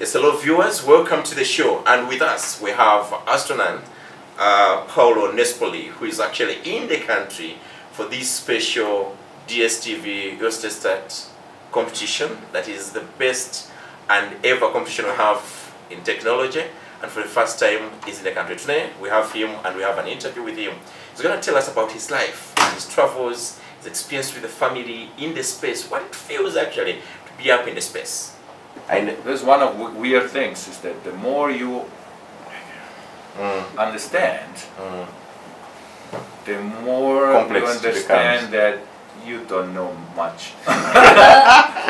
Yes, hello viewers, welcome to the show, and with us we have Astronaut Paolo Nespoli, who is actually in the country for this special DSTV Eurostat competition. That is the best and ever competition we have in technology, and for the first time he's in the country. Today we have him and we have an interview with him. He's going to tell us about his life, his travels, his experience with the family in the space, what it feels actually to be up in the space. And there's one of the weird things is that the more you understand, the more complex you understand that you don't know much.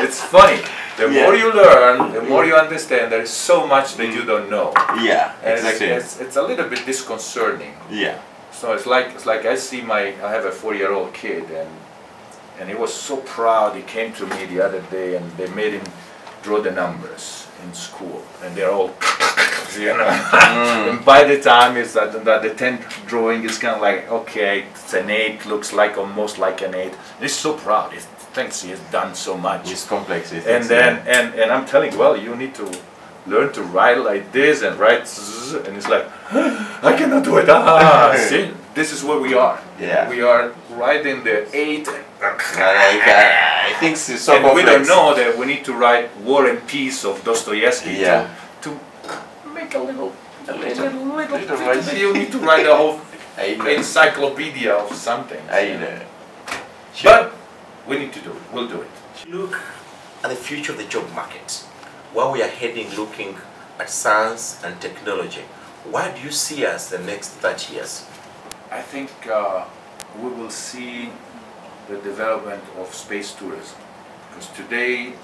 It's funny. The more you learn, the more you understand. There is so much that you don't know. Yeah, and exactly. It's a little bit disconcerting. Yeah. So it's like I see I have a 4-year-old kid, and he was so proud. He came to me the other day, and they made him draw the numbers in school, and they're all, you know. And by the time it's at the 10th drawing, it's kind of like, okay, it's an 8, looks like almost like an 8. He's so proud. He thinks he has done so much. It's complex. And then and I'm telling, well, you need to learn to write like this and write, and it's like, I cannot do it. See, this is where we are. Yeah. We are right in the 8. I think it's so and complex. we don't know that we need to write War and Peace of Dostoevsky to make a little you need to write a whole encyclopedia of something. I know. But we need to do it. We'll do it. Look at the future of the job market, where we are heading, looking at science and technology. Where do you see us the next 30 years? I think we will see the development of space tourism, because today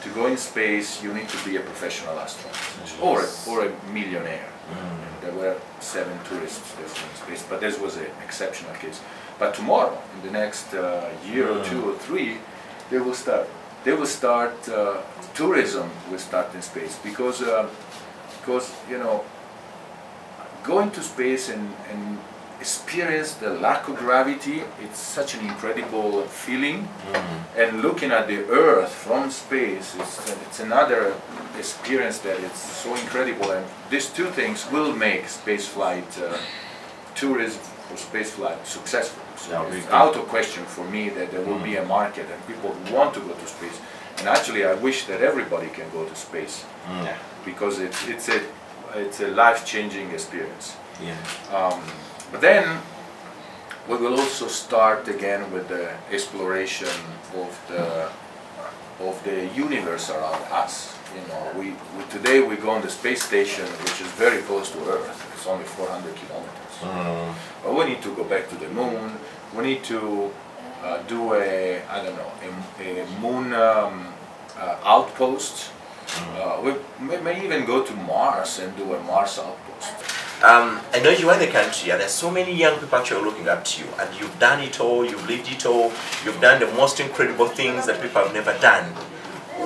to go in space you need to be a professional astronaut or a millionaire. There were 7 tourists in space, but this was an exceptional case. But tomorrow, in the next year or 2 or 3, they will start tourism will start in space, because you know, going to space and experience the lack of gravity, it's such an incredible feeling. And looking at the Earth from space, it's another experience that it's so incredible. And these 2 things will make spaceflight tourism or spaceflight successful. So it's out of question for me that there will be a market and people want to go to space. And actually, I wish that everybody can go to space, because it's a life-changing experience. But then we will also start again with the exploration of the universe around us. You know, today we go on the space station, which is very close to Earth. It's only 400 kilometers. But we need to go back to the moon. We need to do a moon outpost. We may even go to Mars and do a Mars outpost. I know you are in the country, and there's so many young people actually looking up to you, and you've done it all, you've lived it all, you've done the most incredible things that people have never done.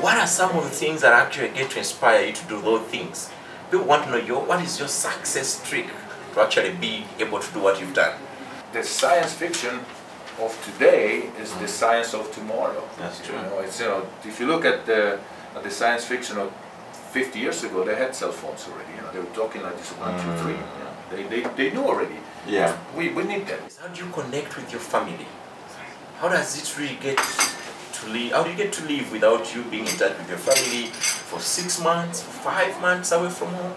What are some of the things that actually get to inspire you to do those things? People want to know what is your success trick to actually be able to do what you've done? The science fiction of today is the science of tomorrow. That's true. You know, it's, you know, if you look at the science fiction of 50 years ago, they had cell phones already. You know, they were talking like this 1, 2, 3. You know, they knew already. Yeah. We need them. How do you connect with your family? How does it really get to live? How do you get to live without you being in touch with your family for 6 months, 5 months away from home?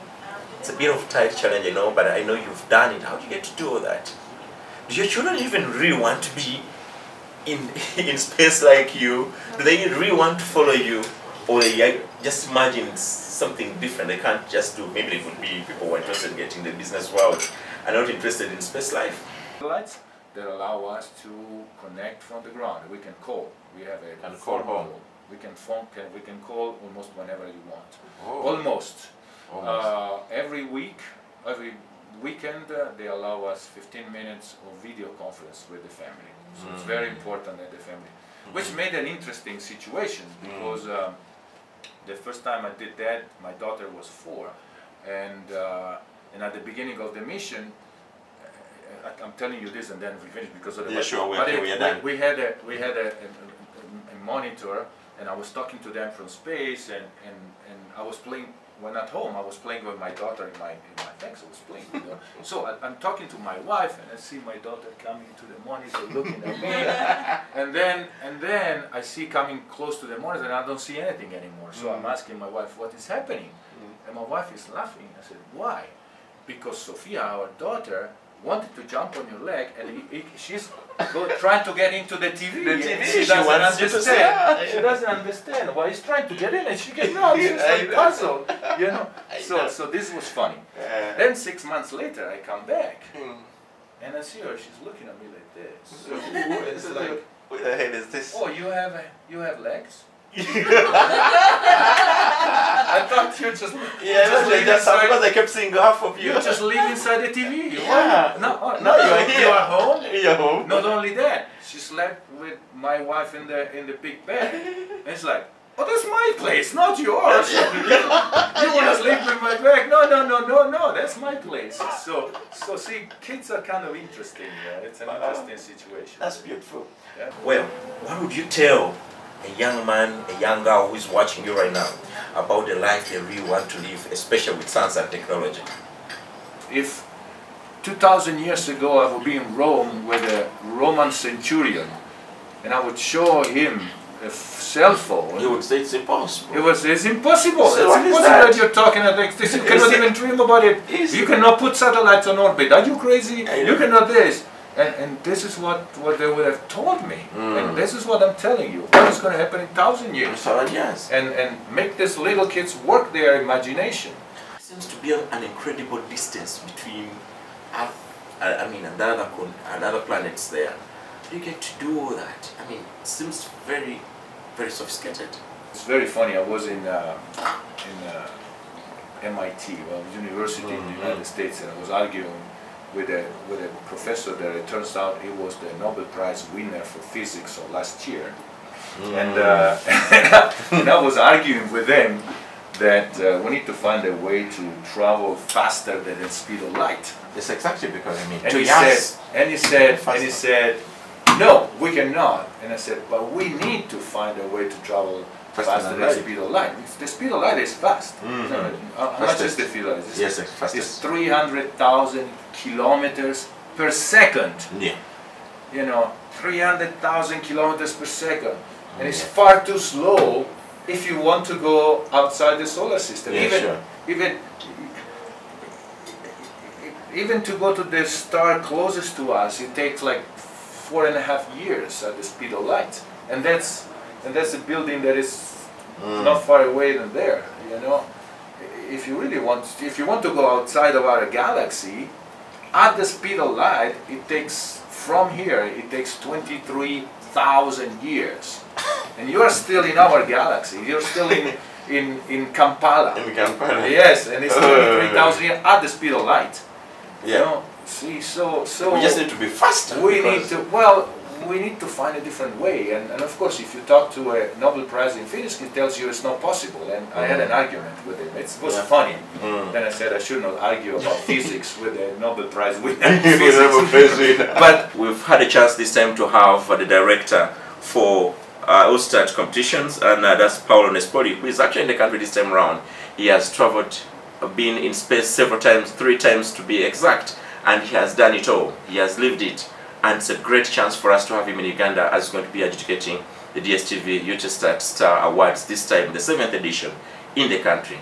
It's a bit of a tight challenge, I know, but I know you've done it. How do you get to do all that? Do your children even really want to be in space like you? Do they really want to follow you? Or they just imagine something different? They can't just do, maybe it would be people who are interested in getting the business world and not interested in space life. Satellites that allow us to connect from the ground. We can call. We have a call home. We can call almost whenever you want. Oh. Almost. Every weekend they allow us 15 minutes of video conference with the family. So it's very important that the family, which made an interesting situation, because the first time I did that, my daughter was 4, and at the beginning of the mission, I'm telling you this and then we finish because of the we had a monitor, and I was talking to them from space, and I was playing when at home I was playing with my daughter in my things. I was playing with her. So I'm talking to my wife, and I see my daughter coming to the monitor, looking at me, and then I see coming close to the monitor, and I don't see anything anymore. So I'm asking my wife, what is happening? And my wife is laughing. I said, why? Because Sophia, our daughter, wanted to jump on your leg, and she's trying to get into the TV. She doesn't understand. She doesn't understand why he's trying to get in, and she gets no. She's like puzzled, you know. So this was funny. Then 6 months later, I come back, and I see her. She's looking at me like this. It's like, what the hell is this? Oh, you have legs? I thought you just because I kept seeing half of you. You just live inside the TV. Yeah. No, you are home. You're home. Not only that, she slept with my wife in the big bed. And it's like, oh, that's my place, not yours. You want to sleep with my bag? No, that's my place. So see, kids are kind of interesting. It's an interesting situation. That's beautiful. Yeah. Well, what would you tell a young man, a young girl who is watching you right now about the life they really want to live, especially with science and technology? If 2,000 years ago I would be in Rome with a Roman centurion and I would show him a cell phone, he would say it's impossible. It's impossible. So it's impossible that you're talking about this. You cannot even dream about it. You cannot put satellites on orbit. Are you crazy? You cannot this. And this is what they would have told me. And this is what I'm telling you. What is going to happen in 1,000 years? Yes. And make these little kids work their imagination. There seems to be an incredible distance between Earth, and other planets there. How do you get to do all that? I mean, it seems very, very sophisticated. It's very funny. I was in MIT, university in the United States, and I was arguing with a professor there. It turns out he was the Nobel Prize winner for physics of last year, and I was arguing with him that we need to find a way to travel faster than the speed of light. It's exactly because he said, no, we cannot. And I said, but we need to find a way to travel faster than the speed of light. The speed of light is fast. How much is the speed of light? Yes, fastest. It's 300,000 kilometers per second. Yeah. You know, 300,000 kilometers per second. And it's far too slow if you want to go outside the solar system. Yeah, Even to go to the star closest to us, it takes like 4.5 years at the speed of light. And that's a building that is not far away than there, you know. If you want to go outside of our galaxy, at the speed of light, it takes 23,000 years. And you are still in our galaxy. You're still in Kampala. In Kampala. Yes, and it's 23,000 years at the speed of light. Yeah. You know, see, so we just need to be faster. We need to find a different way, and of course if you talk to a Nobel Prize in physics, he tells you it's not possible, and I had an argument with him. It was funny. Then I said I should not argue about physics with a Nobel Prize winner. But we've had a chance this time to have the director for Ulster competitions, and that's Paolo Nespoli, who is actually in the country this time around. He has traveled, been in space several times, 3 times to be exact, and he has done it all. He has lived it. And it's a great chance for us to have him in Uganda, as he's going to be adjudicating the DSTV Utestat Star Awards, this time the 7th edition in the country.